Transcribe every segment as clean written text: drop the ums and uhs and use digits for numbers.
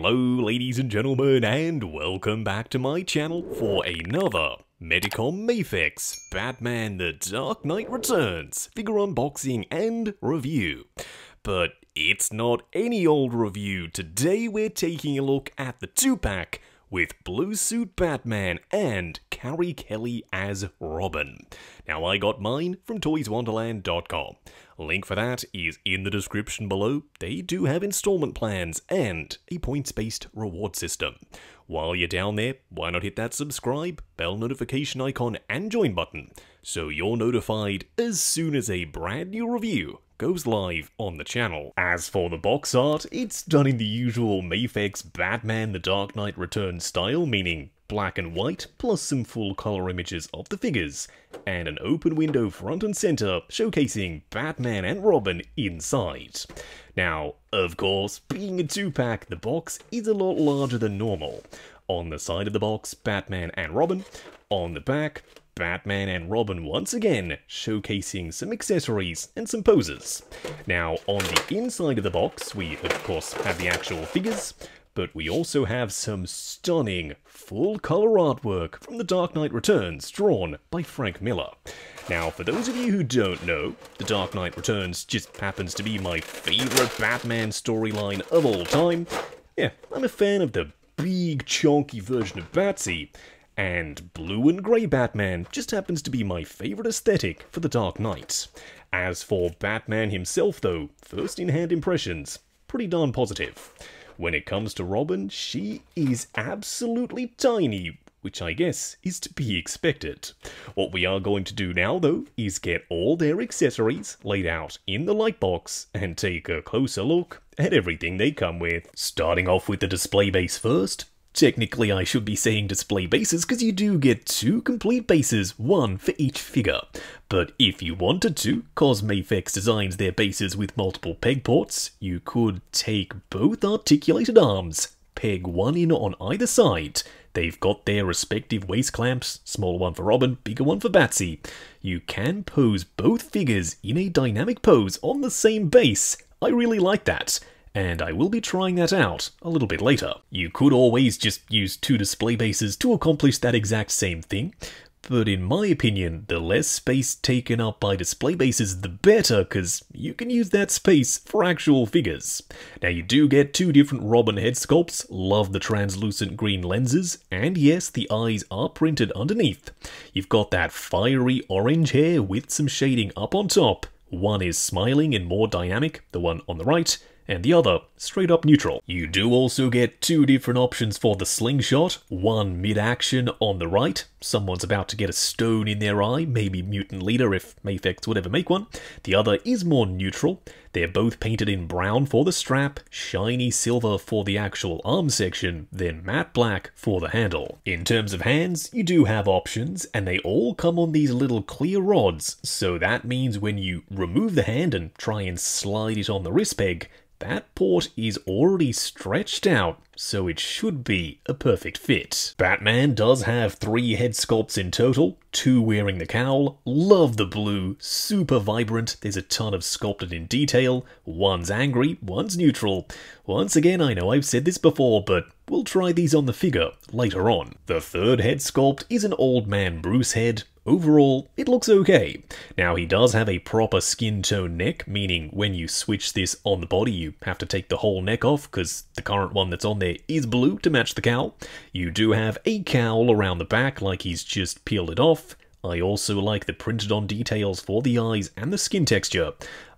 Hello ladies and gentlemen, and welcome back to my channel for another Medicom Mafex Batman The Dark Knight Returns figure unboxing and review. But it's not any old review. Today we're taking a look at the 2-pack with Blue Suit Batman and Carrie Kelly as Robin. Now I got mine from toyswonderland.com. Link for that is in the description below. They do have installment plans and a points-based reward system. While you're down there, why not hit that subscribe, bell notification icon and join button so you're notified as soon as a brand new review goes live on the channel. As for the box art, it's done in the usual Mafex Batman The Dark Knight Returns style, meaning black and white, plus some full color images of the figures, and an open window front and center showcasing Batman and Robin inside. Now, of course, being a 2-pack, the box is a lot larger than normal. On the side of the box, Batman and Robin. On the back, Batman and Robin once again, showcasing some accessories and some poses. Now, on the inside of the box, we of course have the actual figures, but we also have some stunning full-color artwork from The Dark Knight Returns, drawn by Frank Miller. Now, for those of you who don't know, The Dark Knight Returns just happens to be my favorite Batman storyline of all time. Yeah, I'm a fan of the big, chunky version of Batsy, and blue and grey Batman just happens to be my favourite aesthetic for The Dark Knight. As for Batman himself though, first-in-hand impressions, pretty darn positive. When it comes to Robin, she is absolutely tiny, which I guess is to be expected. What we are going to do now though, is get all their accessories laid out in the light box and take a closer look at everything they come with. Starting off with the display base first. Technically, I should be saying display bases because you do get 2 complete bases, one for each figure. But if you wanted to, cause Mafex designs their bases with multiple peg ports, you could take both articulated arms, peg one in on either side. They've got their respective waist clamps, smaller one for Robin, bigger one for Batsy. You can pose both figures in a dynamic pose on the same base. I really like that, and I will be trying that out a little bit later. You could always just use 2 display bases to accomplish that exact same thing, but in my opinion, the less space taken up by display bases the better, because you can use that space for actual figures. Now you do get 2 different Robin head sculpts, love the translucent green lenses, and yes, the eyes are printed underneath. You've got that fiery orange hair with some shading up on top. One is smiling and more dynamic, the one on the right, and the other straight up neutral. You do also get 2 different options for the slingshot, one mid-action on the right, someone's about to get a stone in their eye, maybe Mutant Leader if Mafex would ever make one. The other is more neutral. They're both painted in brown for the strap, shiny silver for the actual arm section, then matte black for the handle. In terms of hands, you do have options, and they all come on these little clear rods, so that means when you remove the hand and try and slide it on the wrist peg, that port is already stretched out, so it should be a perfect fit. Batman does have 3 head sculpts in total, 2 wearing the cowl. Love the blue, super vibrant, there's a ton of sculpted in detail. One's angry, one's neutral. Once again, I know I've said this before, but we'll try these on the figure later on. The 3rd head sculpt is an old man Bruce head. Overall, it looks okay. Now, he does have a proper skin tone neck, meaning when you switch this on the body, you have to take the whole neck off, because the current one that's on there is blue to match the cowl. You do have a cowl around the back, like he's just peeled it off. I also like the printed on details for the eyes and the skin texture.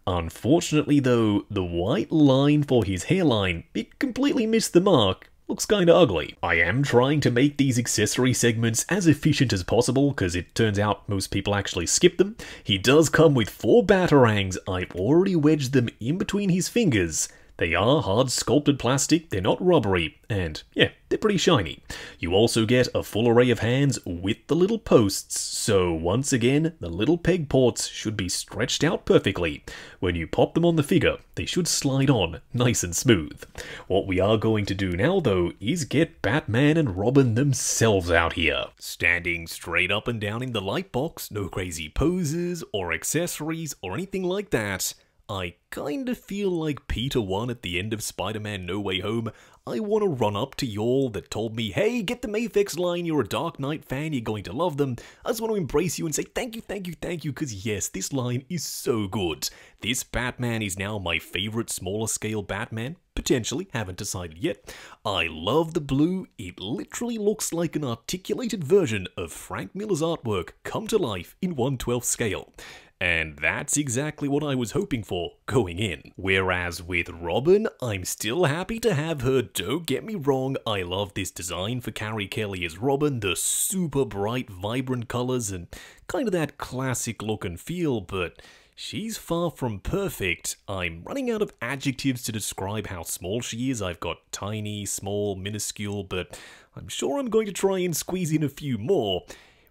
Unfortunately though, the white line for his hairline, it completely missed the mark. Looks kinda ugly. I am trying to make these accessory segments as efficient as possible, because it turns out most people actually skip them. He does come with 4 batarangs. I've already wedged them in between his fingers. They are hard sculpted plastic, they're not rubbery, and yeah, they're pretty shiny. You also get a full array of hands with the little posts, so once again, the little peg ports should be stretched out perfectly. When you pop them on the figure, they should slide on nice and smooth. What we are going to do now though, is get Batman and Robin themselves out here. Standing straight up and down in the light box, no crazy poses or accessories or anything like that. I kinda feel like Peter 1 at the end of Spider-Man No Way Home. I want to run up to y'all that told me, hey, get the Mafex line, you're a Dark Knight fan, you're going to love them. I just want to embrace you and say thank you, thank you, thank you, because yes, this line is so good. This Batman is now my favourite smaller scale Batman. Potentially, haven't decided yet. I love the blue, it literally looks like an articulated version of Frank Miller's artwork come to life in 1/12 scale. And that's exactly what I was hoping for going in. Whereas with Robin, I'm still happy to have her, don't get me wrong, I love this design for Carrie Kelly as Robin, the super bright, vibrant colours and kind of that classic look and feel, but she's far from perfect. I'm running out of adjectives to describe how small she is. I've got tiny, small, minuscule, but I'm sure I'm going to try and squeeze in a few more.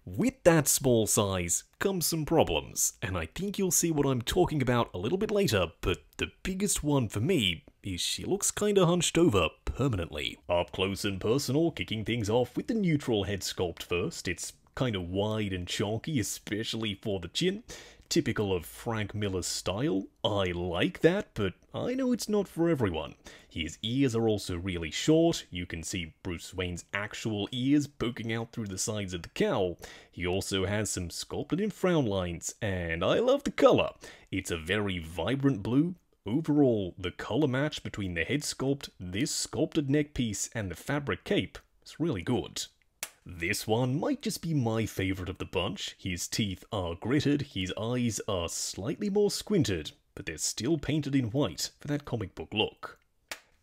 With that small size comes some problems, and I think you'll see what I'm talking about a little bit later, but the biggest one for me is she looks kinda hunched over permanently. Up close and personal, kicking things off with the neutral head sculpt first. It's kinda wide and chonky, especially for the chin. Typical of Frank Miller's style. I like that, but I know it's not for everyone. His ears are also really short. You can see Bruce Wayne's actual ears poking out through the sides of the cowl. He also has some sculpted in frown lines, and I love the colour. It's a very vibrant blue. Overall, the colour match between the head sculpt, this sculpted neck piece, and the fabric cape is really good. This one might just be my favourite of the bunch. His teeth are gritted, his eyes are slightly more squinted, but they're still painted in white for that comic book look.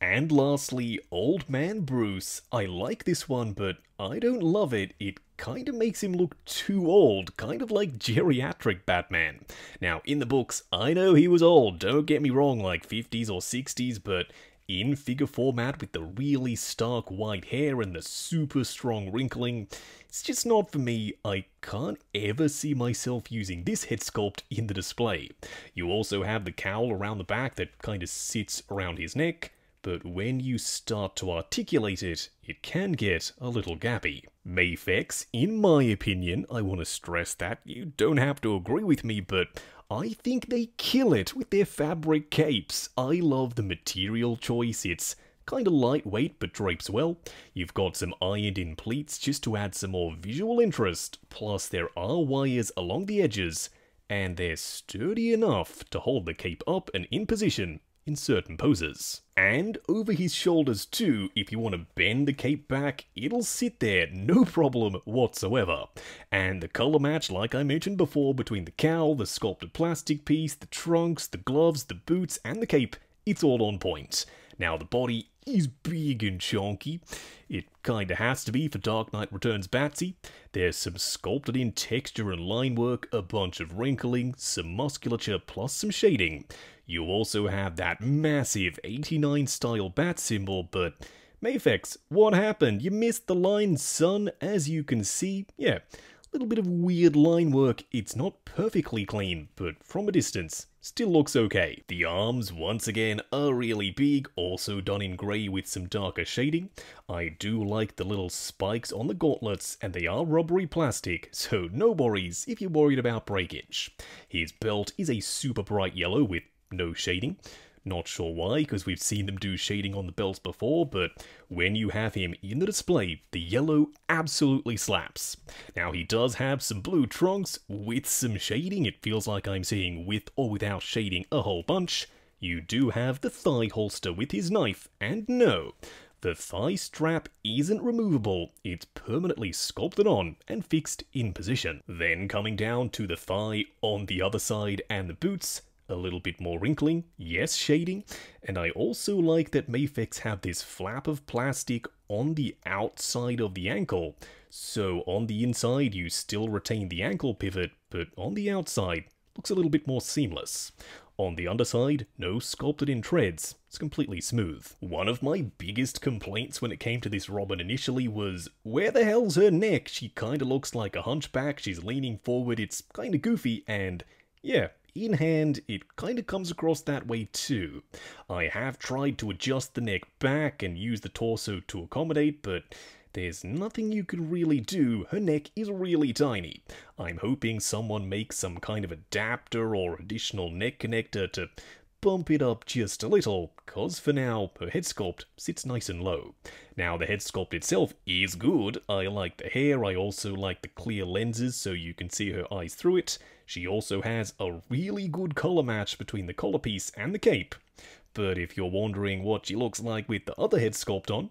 And lastly, Old Man Bruce. I like this one, but I don't love it. It kinda makes him look too old, kind of like geriatric Batman. Now, in the books, I know he was old, don't get me wrong, like 50s or 60s, but in figure format with the really stark white hair and the super strong wrinkling, it's just not for me. I can't ever see myself using this head sculpt in the display. You also have the cowl around the back that kind of sits around his neck, but when you start to articulate it, it can get a little gappy. Mafex, in my opinion, I want to stress that, you don't have to agree with me, but I think they kill it with their fabric capes. I love the material choice, it's kinda lightweight but drapes well. You've got some ironed in pleats just to add some more visual interest, plus there are wires along the edges, and they're sturdy enough to hold the cape up and in position in certain poses. And over his shoulders too, if you want to bend the cape back, it'll sit there, no problem whatsoever. And the colour match, like I mentioned before, between the cowl, the sculpted plastic piece, the trunks, the gloves, the boots, and the cape, it's all on point. Now the body is big and chonky. It kinda has to be for Dark Knight Returns Batsy. There's some sculpted in texture and line work, a bunch of wrinkling, some musculature plus some shading. You also have that massive 89 style bat symbol, but Mafex, what happened? You missed the line, son. As you can see, yeah, a little bit of weird line work. It's not perfectly clean, but from a distance, still looks okay. The arms, once again, are really big, also done in grey with some darker shading. I do like the little spikes on the gauntlets, and they are rubbery plastic, so no worries if you're worried about breakage. His belt is a super bright yellow with no shading. Not sure why, because we've seen them do shading on the belts before, but when you have him in the display, the yellow absolutely slaps. Now, he does have some blue trunks with some shading. It feels like I'm seeing with or without shading a whole bunch. You do have the thigh holster with his knife, and no, the thigh strap isn't removable, it's permanently sculpted on and fixed in position. Then coming down to the thigh on the other side and the boots, a little bit more wrinkling, yes, shading, and I also like that Mafex have this flap of plastic on the outside of the ankle, so on the inside you still retain the ankle pivot, but on the outside, looks a little bit more seamless. On the underside, no sculpted in treads, it's completely smooth. One of my biggest complaints when it came to this Robin initially was, where the hell's her neck? She kinda looks like a hunchback, she's leaning forward, it's kinda goofy, and yeah, in hand, it kinda comes across that way too. I have tried to adjust the neck back and use the torso to accommodate, but there's nothing you can really do. Her neck is really tiny. I'm hoping someone makes some kind of adapter or additional neck connector to bump it up just a little, cause for now, her head sculpt sits nice and low. Now, the head sculpt itself is good. I like the hair, I also like the clear lenses so you can see her eyes through it. She also has a really good colour match between the collar piece and the cape. But if you're wondering what she looks like with the other head sculpt on,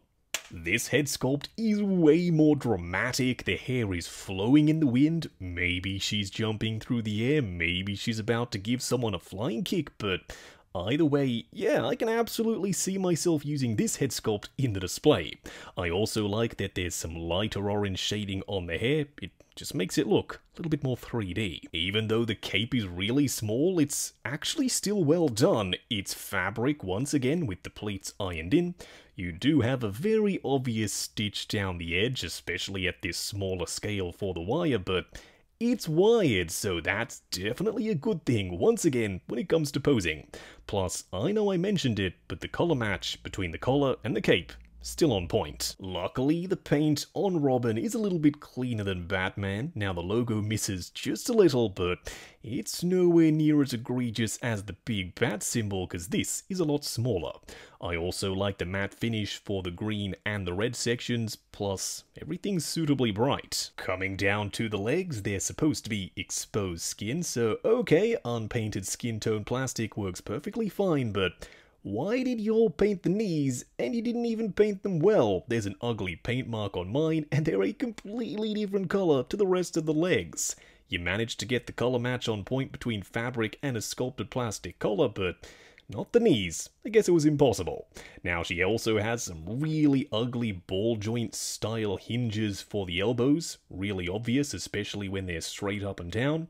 this head sculpt is way more dramatic. The hair is flowing in the wind. Maybe she's jumping through the air, maybe she's about to give someone a flying kick, but either way, yeah, I can absolutely see myself using this head sculpt in the display. I also like that there's some lighter orange shading on the hair. It just makes it look a little bit more 3D. Even though the cape is really small, it's actually still well done. It's fabric once again with the pleats ironed in. You do have a very obvious stitch down the edge, especially at this smaller scale for the wire, but it's wired, so that's definitely a good thing, once again, when it comes to posing. Plus, I know I mentioned it, but the colour match between the collar and the cape, still on point. Luckily, the paint on Robin is a little bit cleaner than Batman. Now, the logo misses just a little, but it's nowhere near as egregious as the big bat symbol, because this is a lot smaller. I also like the matte finish for the green and the red sections, plus everything's suitably bright. Coming down to the legs, they're supposed to be exposed skin, so okay, unpainted skin tone plastic works perfectly fine, but why did you all paint the knees, and you didn't even paint them well? There's an ugly paint mark on mine, and they're a completely different colour to the rest of the legs. You managed to get the colour match on point between fabric and a sculpted plastic collar, but not the knees. I guess it was impossible. Now, she also has some really ugly ball joint style hinges for the elbows. Really obvious, especially when they're straight up and down.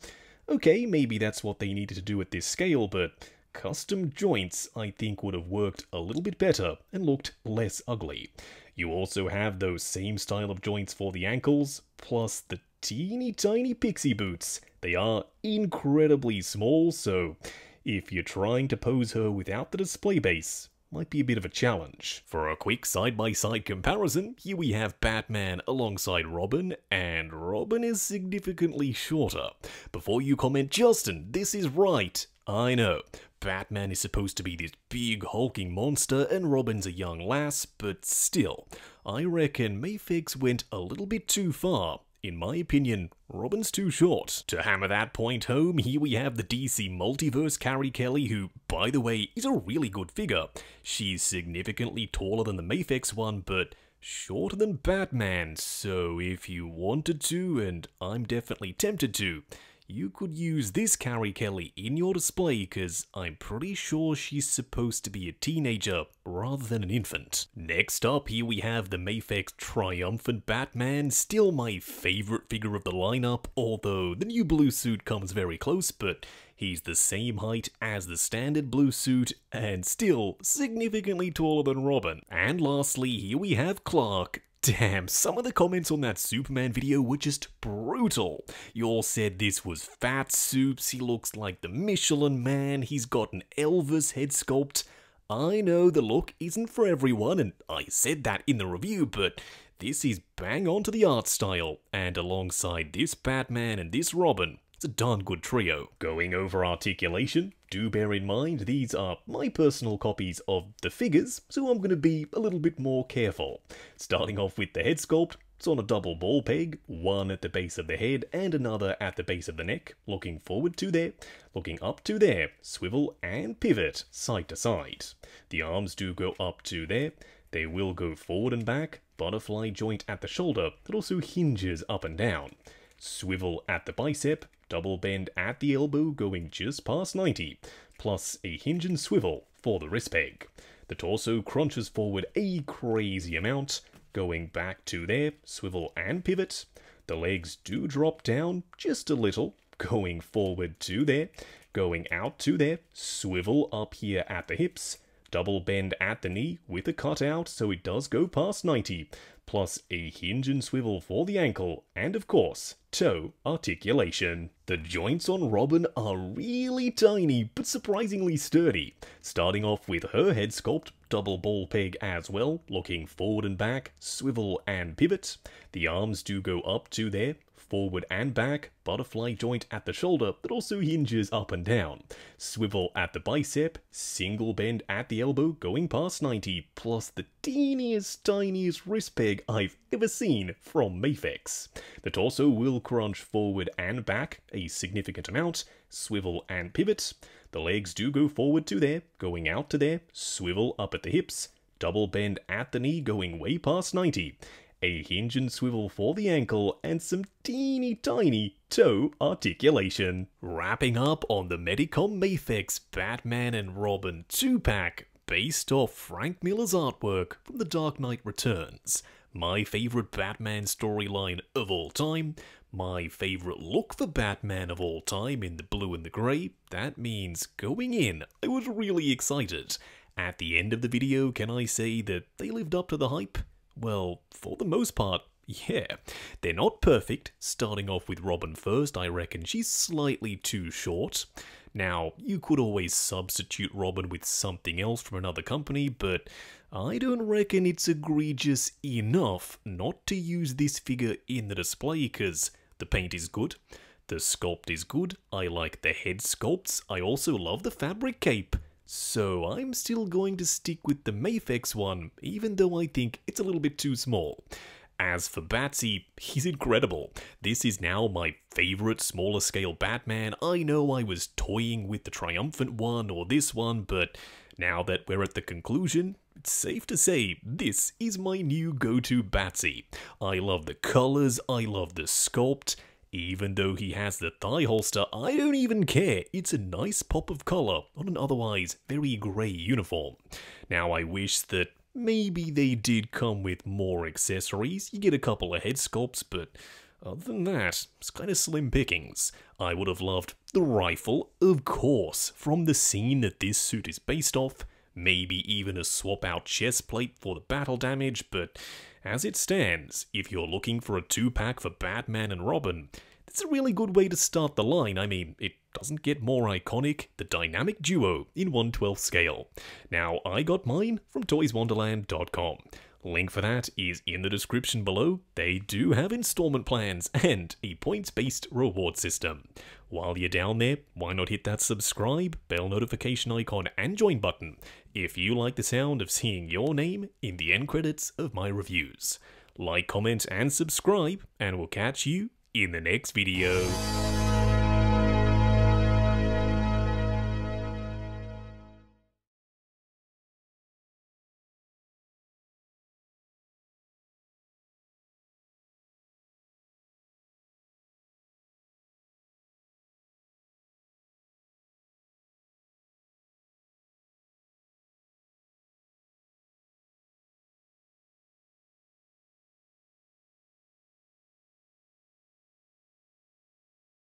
Okay, maybe that's what they needed to do at this scale, but custom joints, I think, would have worked a little bit better and looked less ugly. You also have those same style of joints for the ankles, plus the teeny tiny pixie boots. They are incredibly small, so if you're trying to pose her without the display base, might be a bit of a challenge. For a quick side-by-side comparison, here we have Batman alongside Robin, and Robin is significantly shorter. Before you comment, Justin, this is right. I know, Batman is supposed to be this big hulking monster and Robin's a young lass, but still, I reckon Mafex went a little bit too far. In my opinion, Robin's too short. To hammer that point home, here we have the DC Multiverse Carrie Kelly, who, by the way, is a really good figure. She's significantly taller than the Mafex one, but shorter than Batman, so if you wanted to, and I'm definitely tempted to, you could use this Carrie Kelly in your display, because I'm pretty sure she's supposed to be a teenager rather than an infant. Next up, here we have the Mafex Triumphant Batman, still my favourite figure of the lineup, although the new blue suit comes very close, but he's the same height as the standard blue suit, and still significantly taller than Robin. And lastly, here we have Clark. Damn, some of the comments on that Superman video were just brutal. You all said this was fat soups, he looks like the Michelin Man, he's got an Elvis head sculpt. I know the look isn't for everyone, and I said that in the review, but this is bang on to the art style, and alongside this Batman and this Robin, it's a darn good trio. Going over articulation, do bear in mind these are my personal copies of the figures, so I'm going to be a little bit more careful. Starting off with the head sculpt, it's on a double ball peg, one at the base of the head and another at the base of the neck, looking forward to there, looking up to there, swivel and pivot side to side. The arms do go up to there, they will go forward and back, butterfly joint at the shoulder that also hinges up and down. Swivel at the bicep, double bend at the elbow going just past 90, plus a hinge and swivel for the wrist peg. The torso crunches forward a crazy amount, going back to there, swivel and pivot. The legs do drop down just a little, going forward to there, going out to there, swivel up here at the hips, double bend at the knee with a cutout so it does go past 90, plus a hinge and swivel for the ankle, and of course, toe articulation. The joints on Robin are really tiny, but surprisingly sturdy. Starting off with her head sculpt, double ball peg as well, looking forward and back, swivel and pivot. The arms do go up to there, forward and back, butterfly joint at the shoulder that also hinges up and down, swivel at the bicep, single bend at the elbow going past 90, plus the teeniest tiniest wrist peg I've ever seen from Mafex. The torso will crunch forward and back a significant amount, swivel and pivot. The legs do go forward to there, going out to there, swivel up at the hips, double bend at the knee going way past 90. A hinge and swivel for the ankle, and some teeny tiny toe articulation. Wrapping up on the Medicom Mafex Batman and Robin 2-pack, based off Frank Miller's artwork from The Dark Knight Returns. My favourite Batman storyline of all time, my favourite look for Batman of all time in the blue and the grey. That means going in, I was really excited. At the end of the video, can I say that they lived up to the hype? Well, for the most part, yeah. They're not perfect. Starting off with Robin first, I reckon she's slightly too short. Now, you could always substitute Robin with something else from another company, but I don't reckon it's egregious enough not to use this figure in the display, because the paint is good, the sculpt is good, I like the head sculpts, I also love the fabric cape. So I'm still going to stick with the Mafex one, even though I think it's a little bit too small. As for Batsy, he's incredible. This is now my favourite smaller scale Batman. I know I was toying with the Triumphant one or this one, but now that we're at the conclusion, it's safe to say this is my new go-to Batsy. I love the colours, I love the sculpt. Even though he has the thigh holster, I don't even care. It's a nice pop of colour on an otherwise very grey uniform. Now, I wish that maybe they did come with more accessories. You get a couple of head sculpts, but other than that, it's kind of slim pickings. I would have loved the rifle, of course, from the scene that this suit is based off. Maybe even a swap out chest plate for the battle damage, but as it stands, if you're looking for a 2-pack for Batman and Robin, it's a really good way to start the line. I mean, it doesn't get more iconic, the dynamic duo in 1/12 scale. Now, I got mine from toyswonderland.com. Link for that is in the description below. They do have installment plans and a points-based reward system. While you're down there, why not hit that subscribe, bell notification icon, and join button if you like the sound of seeing your name in the end credits of my reviews. Like, comment, and subscribe, and we'll catch you in the next video.